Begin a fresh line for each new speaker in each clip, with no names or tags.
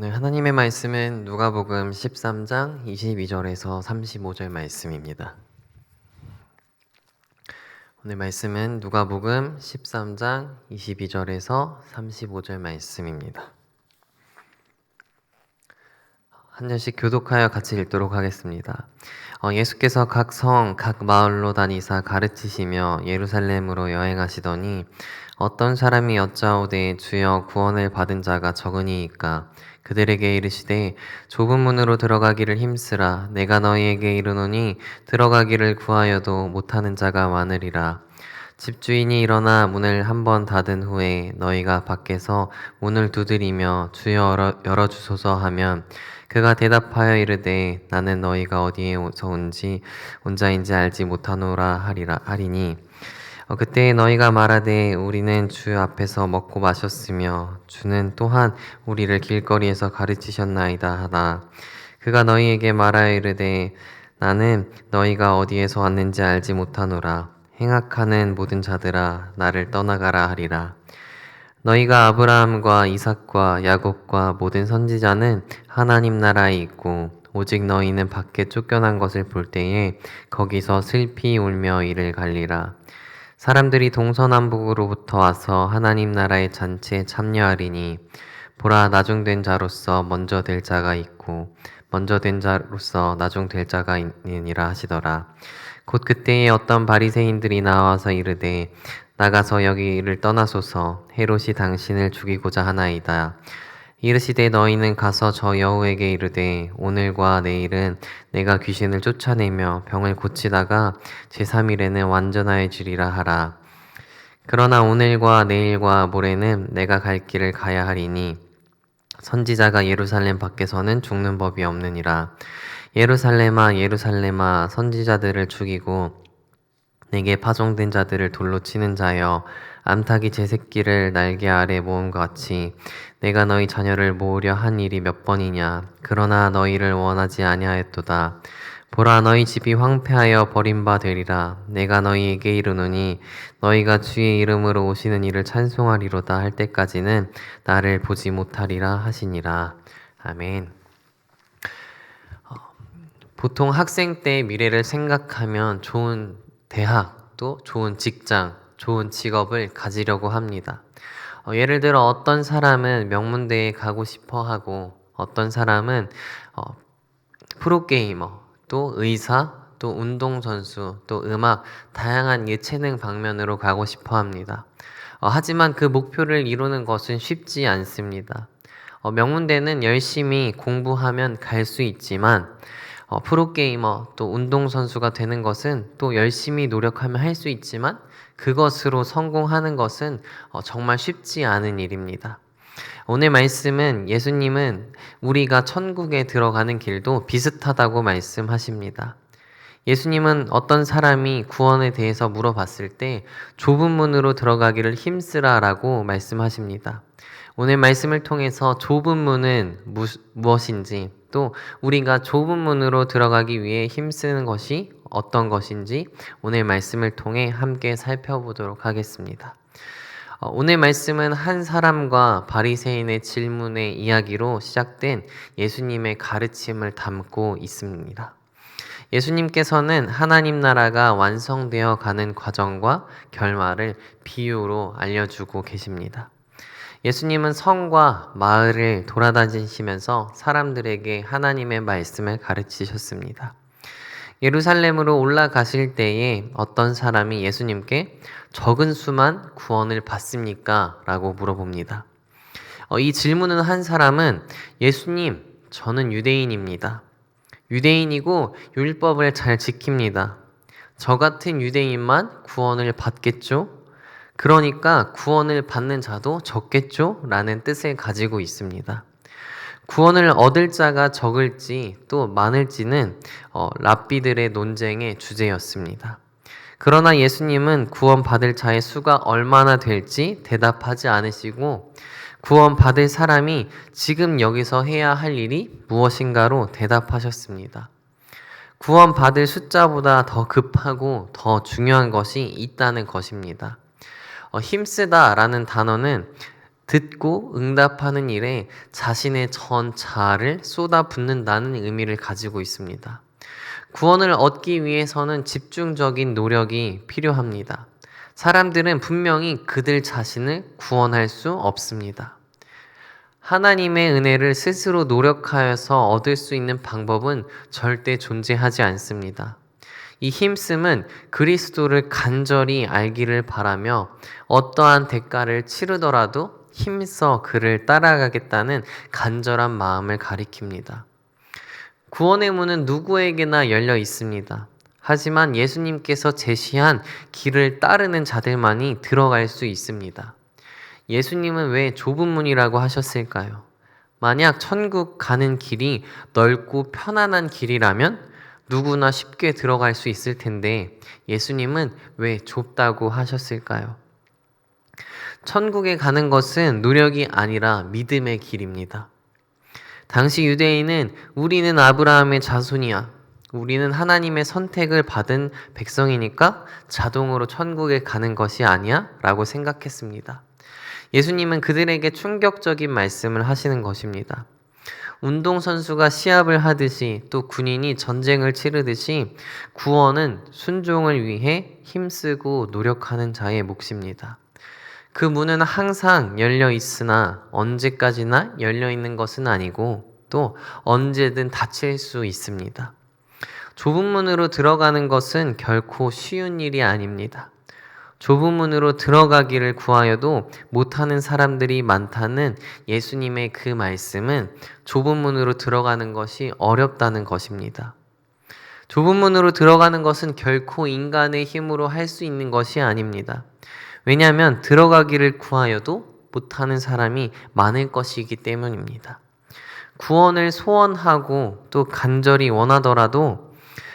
오늘 하나님의 말씀은 누가복음 13장 22절에서 35절 말씀입니다. 오늘 말씀은 누가복음 13장 22절에서 35절 말씀입니다. 한 절씩 교독하여 같이 읽도록 하겠습니다. 예수께서 각 성, 각 마을로 다니사 가르치시며 예루살렘으로 여행하시더니 어떤 사람이 여짜오되 주여 구원을 받은 자가 적으니이까 그들에게 이르시되 좁은 문으로 들어가기를 힘쓰라 내가 너희에게 이르노니 들어가기를 구하여도 못하는 자가 많으리라. 집주인이 일어나 문을 한번 닫은 후에 너희가 밖에서 문을 두드리며 주여 열어주소서 하면 그가 대답하여 이르되 나는 너희가 어디에서 온 자인지 알지 못하노라 하리니 그때 너희가 말하되 우리는 주 앞에서 먹고 마셨으며 주는 또한 우리를 길거리에서 가르치셨나이다 하나 그가 너희에게 말하여 이르되 나는 너희가 어디에서 왔는지 알지 못하노라. 행악하는 모든 자들아 나를 떠나가라 하리라. 너희가 아브라함과 이삭과 야곱과 모든 선지자는 하나님 나라에 있고 오직 너희는 밖에 쫓겨난 것을 볼 때에 거기서 슬피 울며 이를 갈리라. 사람들이 동서남북으로부터 와서 하나님 나라의 잔치에 참여하리니 보라 나중된 자로서 먼저 될 자가 있고 먼저 된 자로서 나중될 자가 있느니라 하시더라. 곧 그때에 어떤 바리새인들이 나와서 이르되 나가서 여기를 떠나소서 헤롯이 당신을 죽이고자 하나이다. 이르시되 너희는 가서 저 여우에게 이르되 오늘과 내일은 내가 귀신을 쫓아내며 병을 고치다가 제3일에는 완전하여지리라 하라. 그러나 오늘과 내일과 모레는 내가 갈 길을 가야 하리니 선지자가 예루살렘 밖에서는 죽는 법이 없느니라. 예루살렘아 예루살렘아 선지자들을 죽이고 내게 파송된 자들을 돌로 치는 자여 암탉이 제 새끼를 날개 아래 모은 것 같이 내가 너희 자녀를 모으려 한 일이 몇 번이냐. 그러나 너희를 원하지 아니하였도다. 보라 너희 집이 황폐하여 버림바 되리라. 내가 너희에게 이르노니 너희가 주의 이름으로 오시는 이를 찬송하리로다 할 때까지는 나를 보지 못하리라 하시니라. 아멘. 보통 학생 때 미래를 생각하면 좋은 대학, 또 좋은 직장, 좋은 직업을 가지려고 합니다. 예를 들어 어떤 사람은 명문대에 가고 싶어 하고 어떤 사람은 프로게이머, 또 의사, 또 운동선수, 또 음악, 다양한 예체능 방면으로 가고 싶어 합니다. 하지만 그 목표를 이루는 것은 쉽지 않습니다. 명문대는 열심히 공부하면 갈 수 있지만 프로게이머 또 운동선수가 되는 것은 또 열심히 노력하면 할 수 있지만 그것으로 성공하는 것은 정말 쉽지 않은 일입니다. 오늘 말씀은 예수님은 우리가 천국에 들어가는 길도 비슷하다고 말씀하십니다. 예수님은 어떤 사람이 구원에 대해서 물어봤을 때 좁은 문으로 들어가기를 힘쓰라라고 말씀하십니다. 오늘 말씀을 통해서 좁은 문은 무엇인지 또 우리가 좁은 문으로 들어가기 위해 힘쓰는 것이 어떤 것인지 오늘 말씀을 통해 함께 살펴보도록 하겠습니다. 오늘 말씀은 한 사람과 바리새인의 질문의 이야기로 시작된 예수님의 가르침을 담고 있습니다. 예수님께서는 하나님 나라가 완성되어 가는 과정과 결말을 비유로 알려주고 계십니다. 예수님은 성과 마을을 돌아다니시면서 사람들에게 하나님의 말씀을 가르치셨습니다. 예루살렘으로 올라가실 때에 어떤 사람이 예수님께 적은 수만 구원을 받습니까? 라고 물어봅니다. 이 질문을 한 사람은 예수님, 저는 유대인입니다. 유대인이고 율법을 잘 지킵니다. 저 같은 유대인만 구원을 받겠죠? 그러니까 구원을 받는 자도 적겠죠? 라는 뜻을 가지고 있습니다. 구원을 얻을 자가 적을지 또 많을지는 랍비들의 논쟁의 주제였습니다. 그러나 예수님은 구원받을 자의 수가 얼마나 될지 대답하지 않으시고 구원받을 사람이 지금 여기서 해야 할 일이 무엇인가로 대답하셨습니다. 구원받을 숫자보다 더 급하고 더 중요한 것이 있다는 것입니다. 힘쓰다 라는 단어는 듣고 응답하는 일에 자신의 전 자아를 쏟아붓는다는 의미를 가지고 있습니다. 구원을 얻기 위해서는 집중적인 노력이 필요합니다. 사람들은 분명히 그들 자신을 구원할 수 없습니다. 하나님의 은혜를 스스로 노력하여서 얻을 수 있는 방법은 절대 존재하지 않습니다. 이 힘씀은 그리스도를 간절히 알기를 바라며 어떠한 대가를 치르더라도 힘써 그를 따라가겠다는 간절한 마음을 가리킵니다. 구원의 문은 누구에게나 열려 있습니다. 하지만 예수님께서 제시한 길을 따르는 자들만이 들어갈 수 있습니다. 예수님은 왜 좁은 문이라고 하셨을까요? 만약 천국 가는 길이 넓고 편안한 길이라면 누구나 쉽게 들어갈 수 있을 텐데 예수님은 왜 좁다고 하셨을까요? 천국에 가는 것은 노력이 아니라 믿음의 길입니다. 당시 유대인은 우리는 아브라함의 자손이야. 우리는 하나님의 선택을 받은 백성이니까 자동으로 천국에 가는 것이 아니야? 라고 생각했습니다. 예수님은 그들에게 충격적인 말씀을 하시는 것입니다. 운동선수가 시합을 하듯이 또 군인이 전쟁을 치르듯이 구원은 순종을 위해 힘쓰고 노력하는 자의 몫입니다. 그 문은 항상 열려 있으나 언제까지나 열려 있는 것은 아니고 또 언제든 닫힐 수 있습니다. 좁은 문으로 들어가는 것은 결코 쉬운 일이 아닙니다. 좁은 문으로 들어가기를 구하여도 못하는 사람들이 많다는 예수님의 그 말씀은 좁은 문으로 들어가는 것이 어렵다는 것입니다. 좁은 문으로 들어가는 것은 결코 인간의 힘으로 할 수 있는 것이 아닙니다. 왜냐하면 들어가기를 구하여도 못하는 사람이 많을 것이기 때문입니다. 구원을 소원하고 또 간절히 원하더라도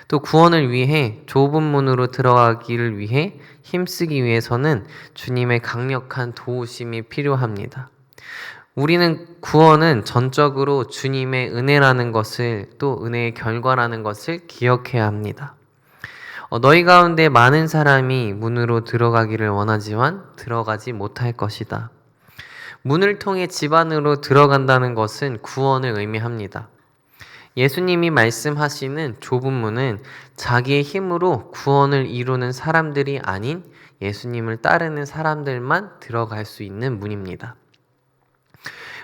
또 구원을 위해 좁은 문으로 들어가기를 위해 힘쓰기 위해서는 주님의 강력한 도우심이 필요합니다. 우리는 구원은 전적으로 주님의 은혜라는 것을 또 은혜의 결과라는 것을 기억해야 합니다. 너희 가운데 많은 사람이 문으로 들어가기를 원하지만 들어가지 못할 것이다. 문을 통해 집 안으로 들어간다는 것은 구원을 의미합니다. 예수님이 말씀하시는 좁은 문은 자기의 힘으로 구원을 이루는 사람들이 아닌 예수님을 따르는 사람들만 들어갈 수 있는 문입니다.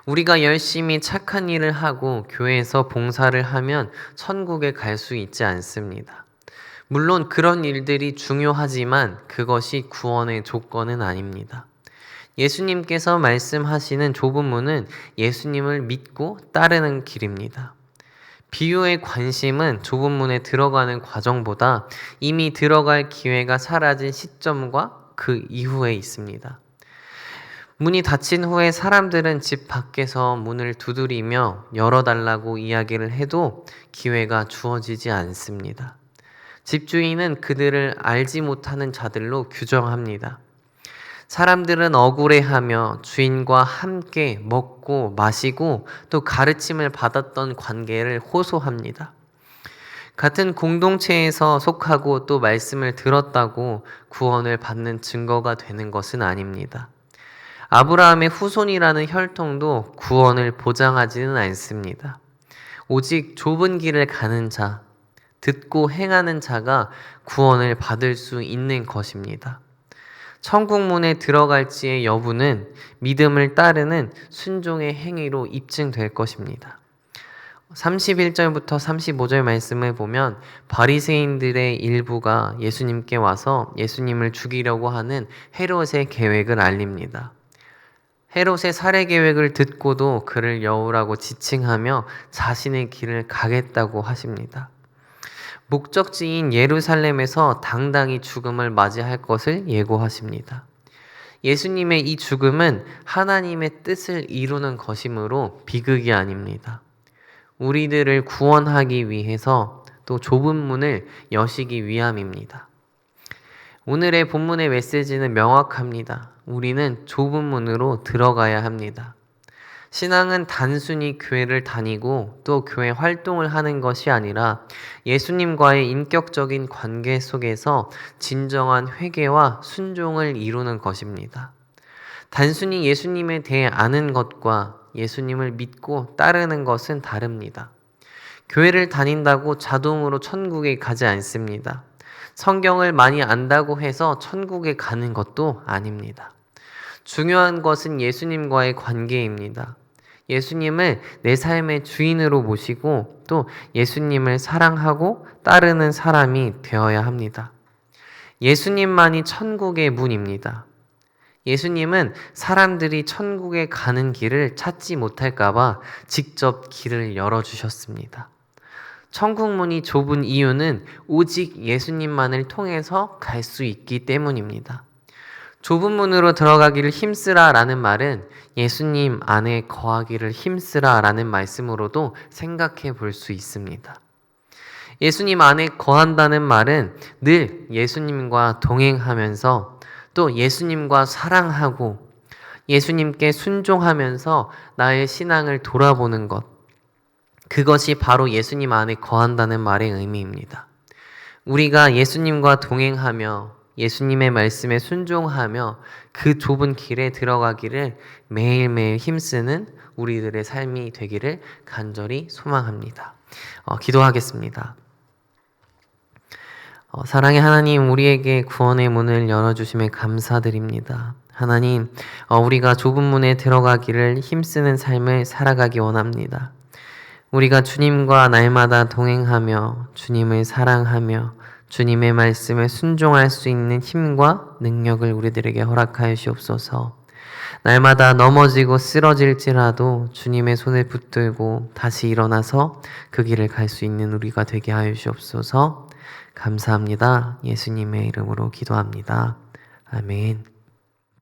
우리가 열심히 착한 일을 하고 교회에서 봉사를 하면 천국에 갈 수 있지 않습니다. 물론 그런 일들이 중요하지만 그것이 구원의 조건은 아닙니다. 예수님께서 말씀하시는 좁은 문은 예수님을 믿고 따르는 길입니다. 비유의 관심은 좁은 문에 들어가는 과정보다 이미 들어갈 기회가 사라진 시점과 그 이후에 있습니다. 문이 닫힌 후에 사람들은 집 밖에서 문을 두드리며 열어달라고 이야기를 해도 기회가 주어지지 않습니다. 집주인은 그들을 알지 못하는 자들로 규정합니다. 사람들은 억울해하며 주인과 함께 먹고 마시고 또 가르침을 받았던 관계를 호소합니다. 같은 공동체에서 속하고 또 말씀을 들었다고 구원을 받는 증거가 되는 것은 아닙니다. 아브라함의 후손이라는 혈통도 구원을 보장하지는 않습니다. 오직 좁은 길을 가는 자, 듣고 행하는 자가 구원을 받을 수 있는 것입니다. 천국문에 들어갈지의 여부는 믿음을 따르는 순종의 행위로 입증될 것입니다. 31절부터 35절 말씀을 보면 바리새인들의 일부가 예수님께 와서 예수님을 죽이려고 하는 헤롯의 계획을 알립니다. 헤롯의 살해 계획을 듣고도 그를 여우라고 지칭하며 자신의 길을 가겠다고 하십니다. 목적지인 예루살렘에서 당당히 죽음을 맞이할 것을 예고하십니다. 예수님의 이 죽음은 하나님의 뜻을 이루는 것이므로 비극이 아닙니다. 우리들을 구원하기 위해서 또 좁은 문을 여시기 위함입니다. 오늘의 본문의 메시지는 명확합니다. 우리는 좁은 문으로 들어가야 합니다. 신앙은 단순히 교회를 다니고 또 교회 활동을 하는 것이 아니라 예수님과의 인격적인 관계 속에서 진정한 회개와 순종을 이루는 것입니다. 단순히 예수님에 대해 아는 것과 예수님을 믿고 따르는 것은 다릅니다. 교회를 다닌다고 자동으로 천국에 가지 않습니다. 성경을 많이 안다고 해서 천국에 가는 것도 아닙니다. 중요한 것은 예수님과의 관계입니다. 예수님을 내 삶의 주인으로 모시고 또 예수님을 사랑하고 따르는 사람이 되어야 합니다. 예수님만이 천국의 문입니다. 예수님은 사람들이 천국에 가는 길을 찾지 못할까봐 직접 길을 열어주셨습니다. 천국 문이 좁은 이유는 오직 예수님만을 통해서 갈 수 있기 때문입니다. 좁은 문으로 들어가기를 힘쓰라 라는 말은 예수님 안에 거하기를 힘쓰라 라는 말씀으로도 생각해 볼 수 있습니다. 예수님 안에 거한다는 말은 늘 예수님과 동행하면서 또 예수님과 사랑하고 예수님께 순종하면서 나의 신앙을 돌아보는 것. 그것이 바로 예수님 안에 거한다는 말의 의미입니다. 우리가 예수님과 동행하며 예수님의 말씀에 순종하며 그 좁은 길에 들어가기를 매일매일 힘쓰는 우리들의 삶이 되기를 간절히 소망합니다. 기도하겠습니다. 사랑의 하나님, 우리에게 구원의 문을 열어주심에 감사드립니다. 하나님, 우리가 좁은 문에 들어가기를 힘쓰는 삶을 살아가기 원합니다. 우리가 주님과 날마다 동행하며 주님을 사랑하며 주님의 말씀에 순종할 수 있는 힘과 능력을 우리들에게 허락하여 주옵소서. 날마다 넘어지고 쓰러질지라도 주님의 손을 붙들고 다시 일어나서 그 길을 갈 수 있는 우리가 되게 하여 주옵소서. 감사합니다. 예수님의 이름으로 기도합니다. 아멘.